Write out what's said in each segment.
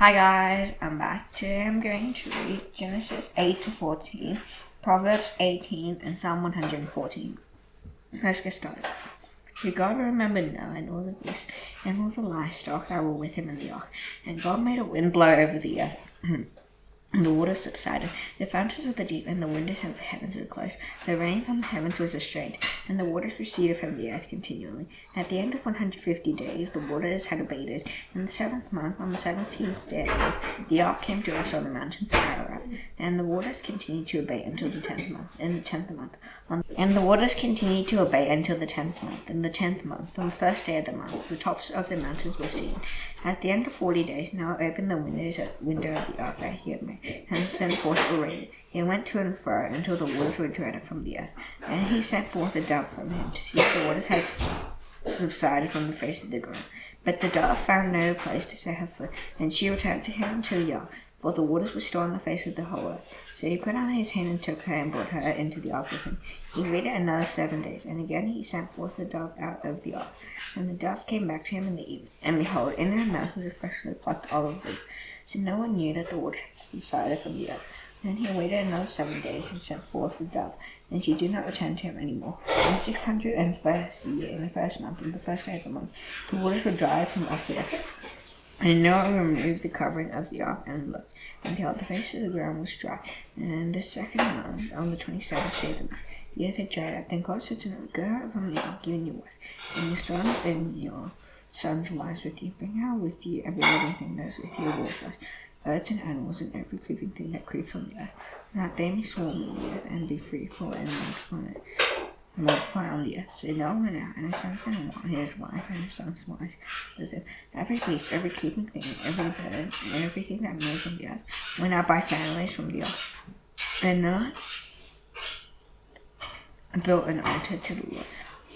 Hi guys, I'm back. Today I'm going to read Genesis 8 to 14, Proverbs 18, and Psalm 114. Let's get started. Did God remembered Noah and all the beasts and all the livestock that were with him in the ark, and God made a wind blow over the earth. And the waters subsided, the fountains of the deep and the windows of the heavens were closed. The rain from the heavens was restrained, and the waters receded from the earth continually. At the end of 150 days, the waters had abated. In the 7th month, on the 17th day of the month, the ark came to rest on the mountains of Ararat, and the waters continued to abate until the 10th month. In the 10th month, on the first day of the month, the tops of the mountains were seen. At the end of 40 days, Noah opened the window of the ark that he had made, and sent forth a rain. It went to and fro until the waters were dried up from the earth. And he sent forth a dove from him to see if the waters had subsided from the face of the ground. But the dove found no place to set her foot, and she returned to him to the ark, for the waters were still on the face of the whole earth. So he put out his hand and took her and brought her into the ark with him. He waited another 7 days, and again he sent forth the dove out of the ark. And the dove came back to him in the evening, and behold, in her mouth was a freshly plucked olive leaf. So no one knew that the water had subsided from the earth. Then he waited another 7 days and sent forth the dove, and she did not return to him any more. In the 601st year, in the 1st month, on the first day of the month, the waters were dried from off the earth. And Noah removed the covering of the ark and looked, and behold, the face of the ground was dry. And the 2nd month, on the 27th day of the month, the earth had dried up. Then God said to Noah, Go out from the ark, you and your wife, and your sons and your sons' wives with you. Bring out with you every living thing that is with you, all flesh, birds and animals, and every creeping thing that creeps on the earth, that they may swarm on the earth and be fruitful and multiply on the earth. So Noah went out, and his sons and his wife and his sons' wives with him. Every beast, every creeping thing, every bird, and everything that moves on the earth went out by families from the ark. And Noah built an altar to the Lord,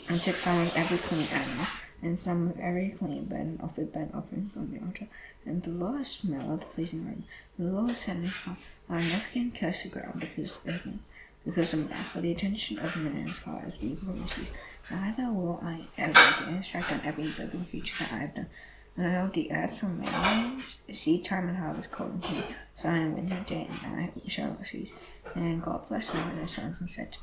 and took some of every clean animal, and some of every clean bird, and offered burnt offerings on the altar. And the Lord smelled the pleasing aroma. The Lord said in his heart, I will never again curse the ground because of man, for the attention of man's heart is evil and receive. Neither will I ever again strike on every living creature that I have done. The earth remains, seed time and harvest, cold and heat, sun and winter, day and night shall not cease. And God blessed Noah and his sons and said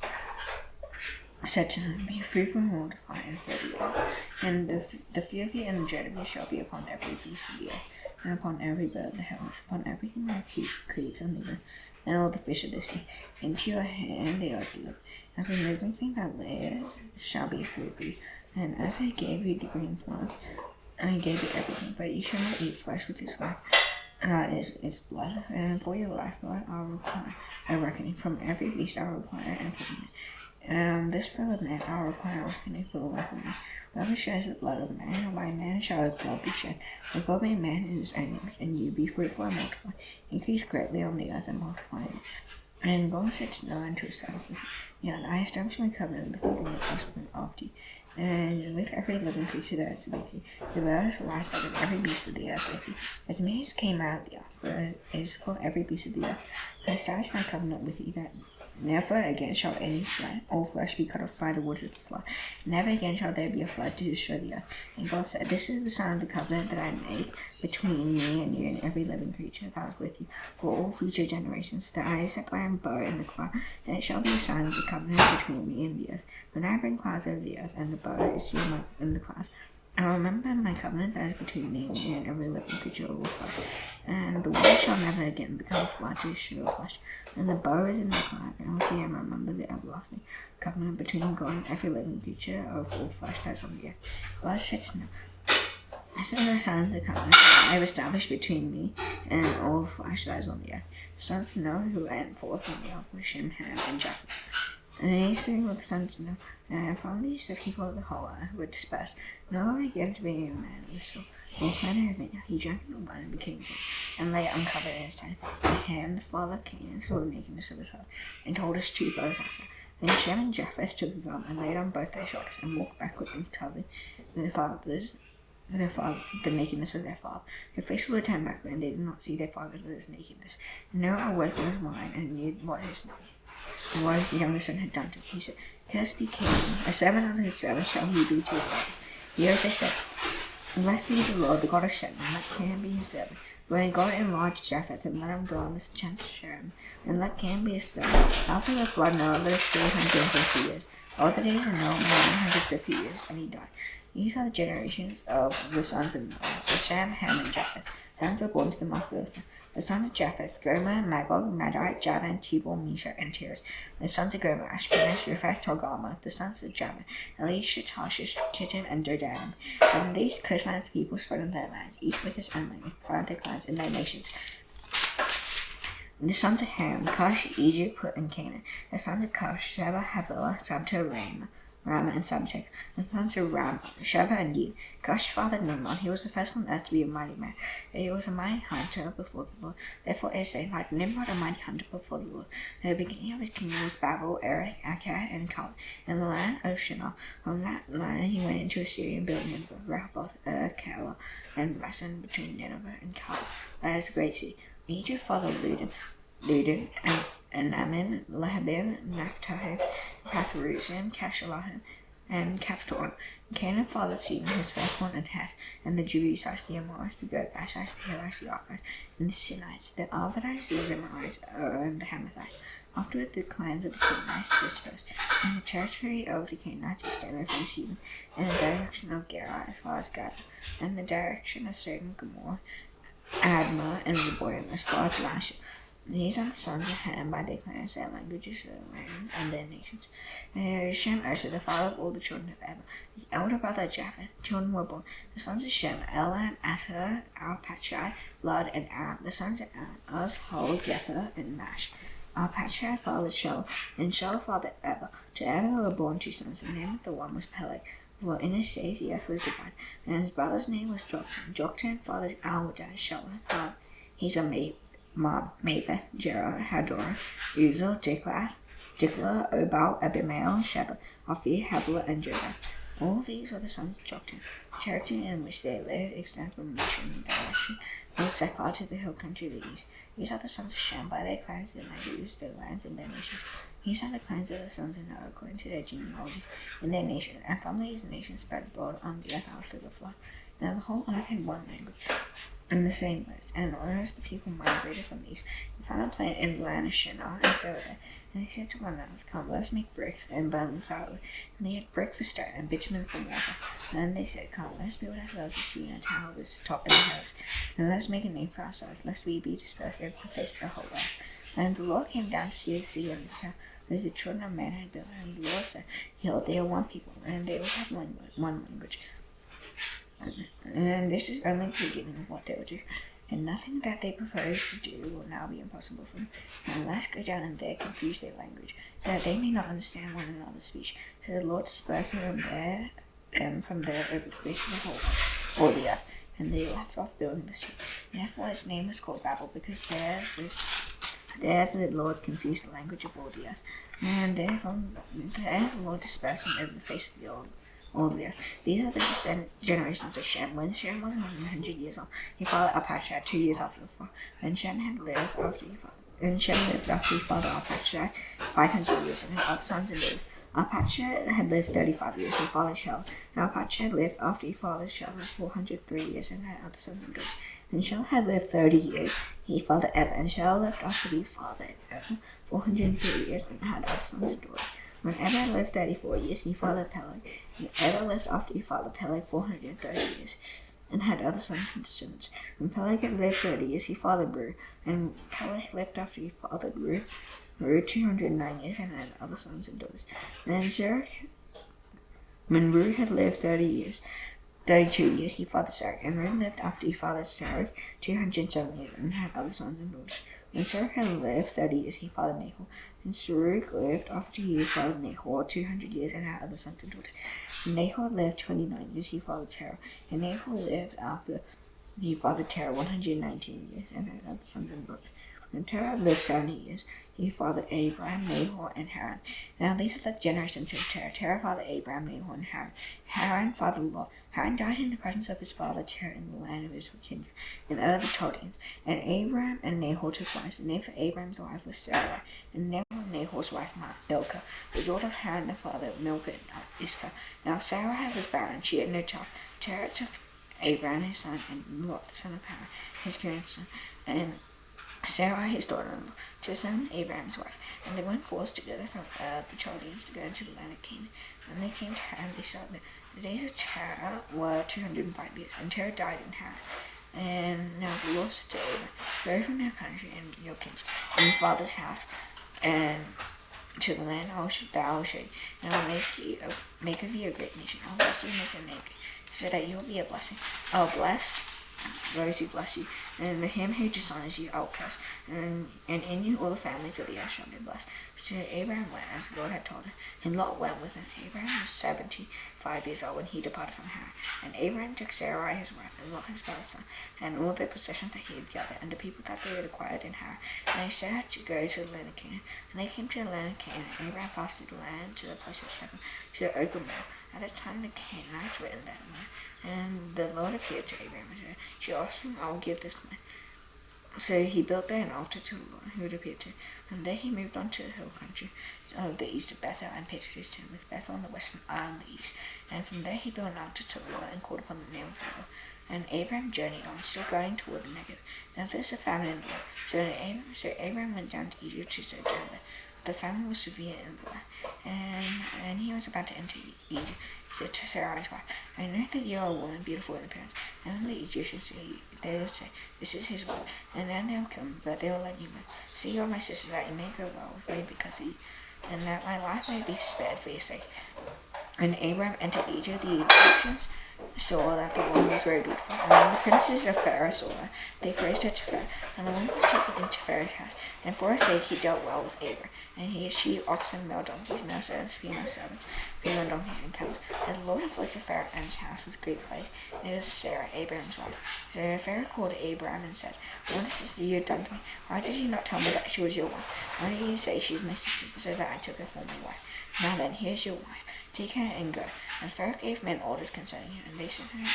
to them, Be fruitful and multiply and fill the earth. And the fear of you and the dread of you shall be upon every beast of the earth, and upon every bird of the heavens, upon everything that creeps on the earth, and all the fish of the sea. Into your hand they are delivered. Every living thing that lives shall be food for you. And as I gave you the green plants, I gave you everything, but you shall not eat flesh with its life. Its blood, and for your lifeblood I will require a reckoning. From every beast I will require and from this fellow man I will require a reckoning for the life of man. Whoever sheds the blood of man, and by man shall his blood be shed. For God made man in his own image, and you be fruitful and multiply, increase greatly on the earth and multiply it. And God said to Noah and to his sons, I established my covenant with you and your offspring after you, and with every living creature that is with you, the birds, the livestock, and every beast of the earth with you, as many as came out of the ark, for it is for every beast of the earth. I established my covenant with you that never again shall all flesh be cut off by the waters of the flood. Never again shall there be a flood to destroy the earth. And God said, This is the sign of the covenant that I make between me and you and every living creature that was with you for all future generations, that I set my bow in the cloud, and it shall be a sign of the covenant between me and the earth. When I bring clouds over the earth, and the bow is seen in the clouds, I will remember my covenant that is between me and you and every living creature of all flesh. And the water shall never again become a flood to destroy all flesh. And the bow is in the cloud, and I will see and remember the everlasting covenant between God and every living creature of all flesh that is on the earth. God said to Noah, This is the sign of the covenant that I have established between me and all flesh that is on the earth. The sons of Noah who went forth on the ark were Shem, Ham, and Japheth. And these three were the sons of Noah. And from these the people of the whole earth were dispersed. Noah began to be a man of the soul. He planted a vineyard. He drank the wine and became drunk, and lay uncovered in his tent. And Ham, the father of Canaan, saw the nakedness of his heart, and told his 2 brothers also. Then Shem and Japheth took a gum and laid on both their shoulders, and walked backward and covered the nakedness of their father. Their faces were turned backward, and they did not see their father's nakedness. And Noah awoke in his mind and knew what his youngest son had done to him. He said, Cursed be Canaan, a servant unto his servant shall he be to his fathers. He also said, Blessed be the Lord, the God of Shem, and let Canaan be his servant. When God enlarged Japheth and let him dwell in the tents of Shem, and let Canaan be established. After the flood, Noah lived 350 years. All the days of Noah were 150 years, and he died. These are the generations of the sons of Noah, the Shem, Ham, and Japheth. Sons were born to them after the flood. The sons of Japheth, Gomer, Magog, Madai, Javan, Tubal, Meshach, and Tiras. The sons of Gomer, Ashkenaz, Riphath, Togarmah. The sons of Javan, Elisha, Tarshish, Kittim, and Dodanim. And these coastlands people spread on their lands, each with his own language, found their clans and their nations. The sons of Ham, Cush, Egypt, Put, and Canaan. The sons of Cush, Sheba, Havilah, Sabta, Rama, and Sabtek. The sons of Ram, Sheba, and Yid. Cush fathered Nimrod. He was the first on earth to be a mighty man. He was a mighty hunter before the Lord. Therefore it is like Nimrod, a mighty hunter before the Lord. The beginning of his kingdom was Babel, Erech, Akkad, and Calneh, in the land of Shinar. From that land he went into Assyria and built Nineveh, Rehoboth, Calah, and Rasan between Nineveh and Calah. That is the great city. Egypt fathered Ludan, and Amim, Lehabim, Naphtahim, Pathrusim, Cashalahim, and Caphtor. Canaan fathered Sidon, his firstborn, and Heth, and the Jebusites, the Amorites, the Girgashites, the Hivites, the Archites, and the Sinites, the Arvadites, the Zemarites, and the Hamathites. Afterward, the clans of the Canaanites dispersed, and the territory of the Canaanites extended from Sidon in the direction of Gerar as far as Gaza, and the direction of Sodom, Gomorrah, Admah, and Zeboim as far as Lasha. These are the sons of Ham by their clans, their languages, their lands, and their nations. Shem, also the father of all the children of Eber, his elder brother Japheth. Children were born. The sons of Shem, Elam, Asher, Arpachshad, Lud, and Aram. The sons of Aram, Uz, Hol, Gether, and Mash. Arpachshad fathered Shelah, and Shelah fathered Eber. To Eber were born two sons. The name of the one was Peleg, for in his days the earth was divided, and his brother's name was Joktan. Joktan fathered Almodad. Shelah fathered Hezam, Maveth, Jerah, Hador, Uzel, Diklah, Obal, Abimael, Sheba, Aphir, Havilah, and Jodah. All these were the sons of Joktan. The territory in which they lived extended from Mission direction, and was set far to the hill country of the east. These are the sons of Shem by their clans, their languages, their lands, and their nations. These are the clans of the sons of Noah according to their genealogies and their nations. And from these nations spread abroad on the earth after the flood. Now the whole earth had one language and the same words. And as the people migrated from these, they found a plain in the land of Shinar and settled there. And they said to one another, "Come, let us make bricks and burn them thoroughly." And they had brick for stone and bitumen for mortar. And then they said, "Come, let us build ourselves a city and a tower with its top in the heavens. And let us make a name for ourselves, lest we be dispersed over the face of the whole earth." And the Lord came down to see the sea and the tower, as the children of man had built. And the Lord said, "Behold, they are one people, and they will have one language. And this is only the beginning of what they will do. And nothing that they propose to do will now be impossible for them. And let us go down and there confuse their language, so that they may not understand one another's speech." So the Lord dispersed them from there over the face of the whole earth, all the earth, and they left off building the city. Therefore its name was called Babel, because there the Lord confused the language of all the earth. And there the Lord dispersed them over the face of the all the earth. These are the generations of Shem. When Shem was 100 years old, he fathered Arpachshad 2 years after the fall. And Shem lived after he fathered Arpachshad 500 years, and had other sons and daughters. Arpachshad had lived 35 years, he fathered Shelah. And Arpachshad lived after he fathered Shelah 403 years, and had other sons and daughters. And Shelah had lived 30 years, he fathered Eber. And Shelah lived after he fathered Eber 403 years, and had other sons and daughters. When Eber lived 34 years, he fathered Peleg. And Eber lived after he fathered Peleg 430 years, and had other sons and descendants. When Peleg had lived 30 years, he fathered Reu. And Peleg lived after he fathered Reu 209 years, and had other sons and daughters. And when Reu had lived 32 years, he fathered Serach. And Reu lived after he fathered Serach 207 years, and had other sons and daughters. When Serach had lived 30 years, he fathered Nahor. And Serach lived after he fathered Nahor 200 years, and had other sons and daughters. When Nahor lived 29 years, he fathered Terah. And Nahor lived after he fathered Terah 119 years, and had other sons and daughters. When Terah lived 70 years, he fathered Abraham, Nahor, and Haran. Now these are the generations of Terah. Terah fathered Abraham, Nahor, and Haran. Haran fathered Lot. Haran died in the presence of his father Terah in the land of his kindred, in Ur of the Chaldeans. And Abraham and Nahor took wives. The name for Abraham's wife was Sarah, and the name of Nahor's wife Milcah, the daughter of Haran the father of Milcah and Iscah. Now Sarah was barren, she had no child. Terah took Abraham his son, and Lot the son of Haran his grandson, and Sarah his daughter-in-law, to his son Abraham's wife. And they went forth together from the Chaldeans to go into the land of Canaan. When they came to Haran, they saw that the days of Terah were 205 years, and Terah died in Haran. And now the Lord said to Abraham, go from your country and your kindred and your father's house, and to the land that I will show you, and I will make of you a great nation. I will bless you and make your name great, so that you will be a blessing. I will bless those who bless you, and him who dishonors you I will curse, and in you all the families of the earth shall be blessed. So Abraham went as the Lord had told him, and Lot went with him. Abraham was 75 years old when he departed from Haran. And Abraham took Sarai his wife, and Lot his brother's son, and all the possessions that he had gathered, and the people that they had acquired in Haran. And they set out to go to the land of Canaan. And they came to the land of Canaan, and Abraham passed through the land to the place of Shechem, to the oak of Moreh. At the time the Canaanites were in that land. And the Lord appeared to Abraham and said, to your offspring I will give this land. So he built there an altar to the Lord who had appeared to him. From there he moved on to the hill country of the east of Bethel, and pitched his tent with Bethel on the west and Ai on the east. And from there he built an altar to the Lord and called upon the name of the Lord. And Abraham journeyed on, still going toward the Negev. Now there was a famine in the land. So Abraham went down to Egypt to sojourn there. The famine was severe in the land, and he was about to enter Egypt. He said to Sarai's wife, I know that you are a woman beautiful in appearance. And when the Egyptians see you, they will say, this is his wife. And then they will kill me, but they will let you live. See, you are my sister, that you may go well with me because of you, and that my life may be spared for your sake. And Abraham entered Egypt. The Egyptians saw that the woman was very beautiful. And when the princes of Pharaoh saw her, they praised her to Pharaoh. And the woman was taken into Pharaoh's house. And for her sake he dealt well with Abraham. And he had sheep, oxen, male donkeys, male servants, female donkeys, and cows. And the Lord afflicted Pharaoh and his house with great plagues. And it was Sarah, Abraham's wife. So Pharaoh called Abraham and said, what is this that you have done to me? Why did you not tell me that she was your wife? Why did you say she is my sister, so that I took her for my wife? Now then, here is your wife. Take her and go. And Pharaoh gave men orders concerning her, and they sent her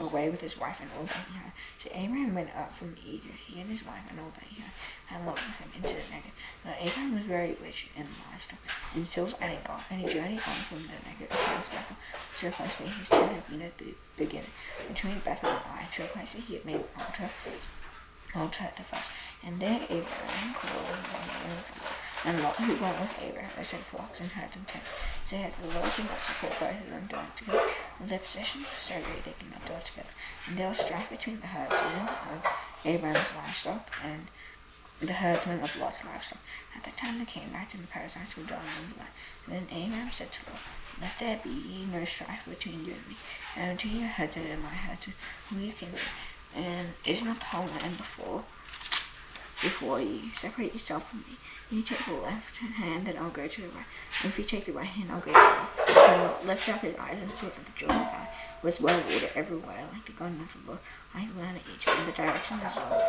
away with his wife and all that he had. So Abraham went up from Egypt, he and his wife and all that he had, and Lot with him into the Negev. Now Abraham was very rich in livestock, in silver and in gold, and he journeyed on from the Negev across Bethel to the place where his tent had been at the beginning, between Bethel and Ai, to the place that he had made an altar at the first. And there Abraham called and Lot, who went with Abraham, also had flocks and herds and tents. So that the Lord could not support both of them dwelling together. And their possessions were so great they could not dwell together. And there was strife between the herdsmen of Abraham's livestock and the herdsmen of Lot's livestock. At the time the Canaanites and the Perizzites were dwelling in the land. And then Abraham said to Lot, let there be no strife between you and me, and between your herdsmen and my herdsmen, who you can see. And is not the whole land before you? Separate yourself from me. You take the left hand, then I'll go to the right. And if you take the right hand, I'll go to the left. And Lot lifted up his eyes and saw that the Jordan Valley was well watered everywhere, like the garden of the Lord, like the land of Egypt, in the direction of the Lord.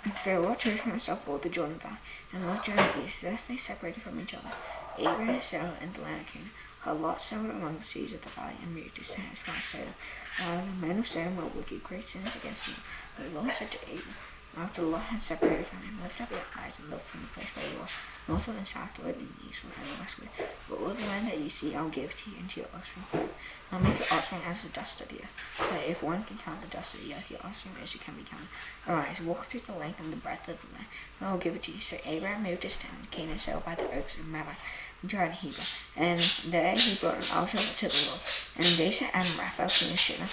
And so Lot chose for himself all the Jordan Valley, and Lot journeyed east. Thus they separated from each other. Abraham settled in the land of Canaan. Lot settled among the seas of the valley and moved his tent as far as Sodom. The men of Sodom were wicked, great sinners against him. The Lord said to Abraham, after Lot had separated from him, lift up your eyes and look from the place where you are, northward and southward and eastward and westward. For all the land that you see I'll give to you and to your offspring forever. I'll make your offspring as the dust of the earth. But if one can count the dust of the earth, your offspring as you can be counted. Arise, walk through the length and the breadth of the land, and I'll give it to you. So Abraham moved his tent and Canaan settled by the oaks of Mamre, which are in Hebron. And there he built an altar to the Lord. And they set Amraphel, king of Shinar,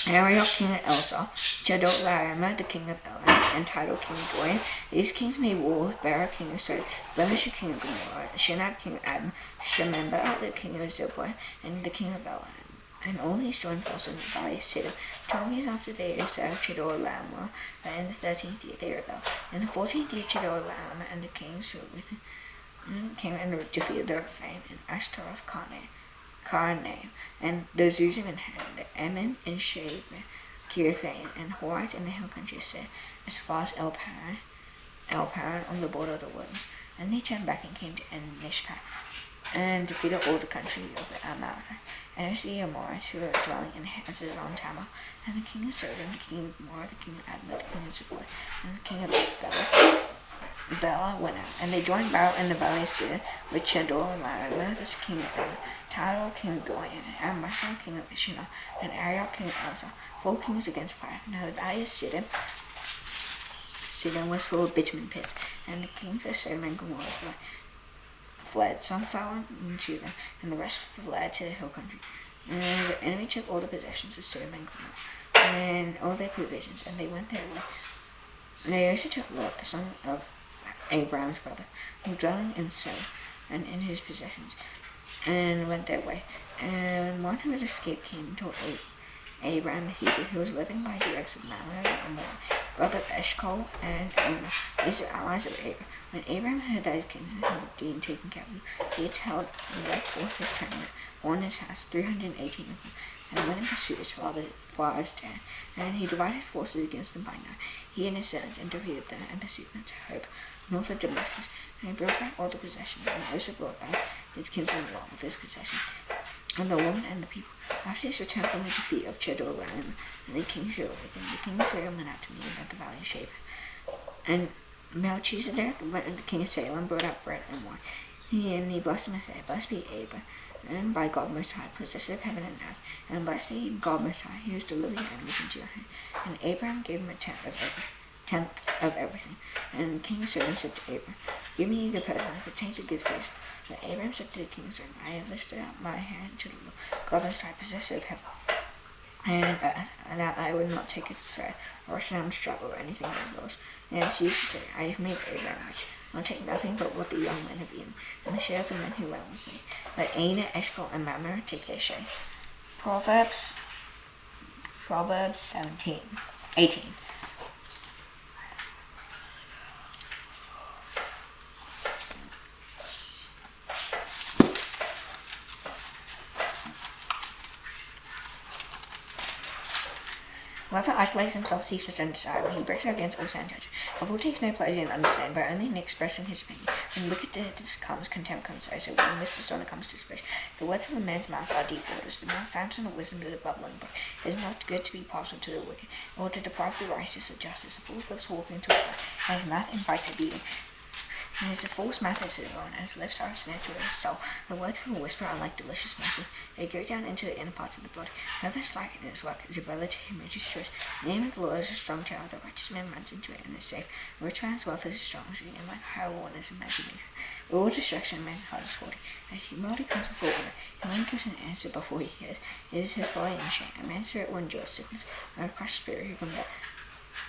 Arioch, king of Elzah, Chedorlaomer, the king of Elam, and Tidal, king of Goyim. These kings made war with Bera, king of Sodom, Belisha, king of Gomorrah, Shinab, king of Adam, Shemember, the king of Zebulun, and the king of Elam. And all these joined forces in the valley of Siddim. 12 years after they had served Chedorlaomer, in the 13th year they rebelled. In the 14th year Chedorlaomer and the kings who were with him came and defeated the Rephaim and Ashtaroth Karnaim, and the Zuzim and the Emin and Shaveh, Kirithaim, and Horites in the hill country of Seir, as far as El Paran on the border of the wilderness. And they turned back and came to En-Mishpat, and defeated all the country of the Amalekites. And it was the Amorites who were dwelling in Hazazon Tamar, and the king of Sodom, the king of Gomorrah, the king of Admah, the king of Zebulun, and the king of Bela, Bella went out, and they joined battle in the valley of Sidon with Chedor and Moses king of Elam, Tidal king of Goyim, and Michael king of Shinar, and Ariel king of Elzah, 4 kings against 5. Now the valley of Sidon was full of bitumen pits, and the kings of Sodom and Gomorrah fled. Some fell into them, and the rest fled to the hill country. And the enemy took all the possessions of Sodom and Gomorrah, and all their provisions, and they went their way. And they also took Lot, the son of Abraham's brother, who was dwelling in Sodom, and in his possessions, and went their way. And one who had escaped came and told Abraham the Hebrew, who was living by the exit of Mamre and Moab, brother of Eshcol and Omer. These are allies of Abraham. When Abraham had that his kinsman had been taken captive, he had held and led forth his chariot on his house, 318 of them, and went in pursuit his father's town. And he divided his forces against them by night. He and his sons, and defeated them and pursued them to Hope, north of Damascus. And he brought back all the possessions, and also brought back his kinsman along with his possessions, and the woman and the people. After his return from the defeat of Chedorlaomer and the king Sodom, the king of Sodom went out to meet him at the valley of Shaveh. And Melchizedek, the king of Salem, brought out bread and wine. He blessed him and said, Blessed be Abraham, and by God Most High, possessor of heaven and earth, and blessed be God Most High, who has delivered your enemies into your hand. And Abraham gave him a tenth of everything. And the king of Sodom said to Abraham, Give me the present, but take the goods first. But Abraham said to the king of Sodom, I have lifted up my hand to the Lord, God Most High, possessor of heaven and earth, and that I would not take a threat or a sound struggle or anything of his laws. And as used to say, I have made Abraham rich. I'll take nothing but what the young men have eaten, and the share of the men who went with me. Let Aner, Eshcol, and Mamre take their share. Proverbs 18. Whoever isolates himself ceases to understand when he breaks out against all sound judgment. A fool takes no pleasure in understanding, but only in expressing his opinion. When wickedness comes, contempt comes also. When with dishonor comes disgrace. The words of a man's mouth are deep waters. The mouth fountain of wisdom is a bubbling brook. It is not good to be partial to the wicked, or to deprive the righteous of justice. A fool's lips walk into a trap, and his mouth invites a beating. And his false mouth is his own, and his lips are a snare to his soul. The words of a whisper are like delicious morsel. They go down into the inner parts of the blood. Whoever is slack in his work is a brother to him which is choice. The name of the Lord is a strong tower. The righteous man runs into it and is safe. A rich man's wealth is a strong city, and like high water is imagination. All destruction of man's heart is haughty, and humility comes before honor. And one gives an answer before he hears. It is his folly and shame. A man's spirit will endure sickness, and a crushed spirit who can bear.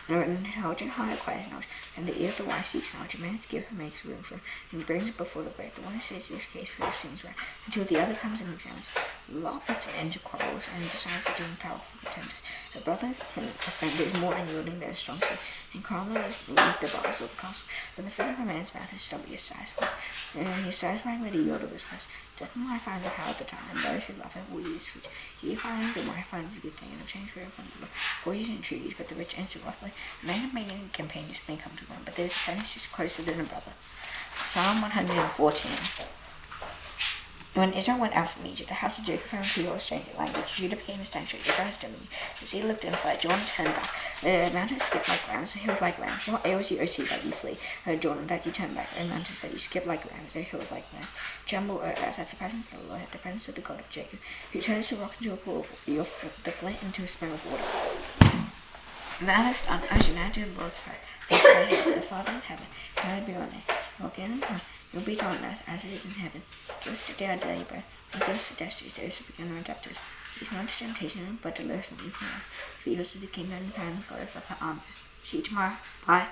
An intelligent heart acquires knowledge, and the ear of the wise seeks knowledge. A man's gift makes room for him, and he brings it before the brave. The one who says this case for his seems right, until the other comes and examines. Law puts an end to quarrels, and decides between powerful contenders. A brother can offend is more unyielding than a strong sword, and calmer is like the bars of the castle. But the foot of a man's mouth is stubborn, is satisfied, and he is satisfied with the yield of his lips. Doesn't wife find a how at the time, and those who love her will use fruits. He finds a wife finds a good thing, and obtains favor from the Lord. Boys and entreaties, but the rich answer roughly. A man of many companions may come to one, but there is a friend who is closer than a brother. Psalm 114. When Israel went out from Egypt, the house of Jacob found people of strange language. Judah became a sanctuary. Israel has dominion. The sea looked and fled. Jordan turned back. The mountains skipped like rams. The hills like lambs. What ails you, O sea, that you flee? O Jordan, that you turn back? O mountains, that you skip like rams? O hills like lambs? Tremble, O earth, at the presence of the Lord, at the presence of the God of Jacob, who turns the rock into a pool, the flint into a spring of water. Thou hast done, I shall now do the Lord's prayer. The Father in heaven, hallowed be your name. Your kingdom come, your will be done on earth as it is in heaven. Give us today our daily bread, and give us the debts those who forgive our debtors. Lead us not into temptation, but deliver us from evil. For yours is the kingdom, and the power, and the glory forever. Amen. See you tomorrow. Bye.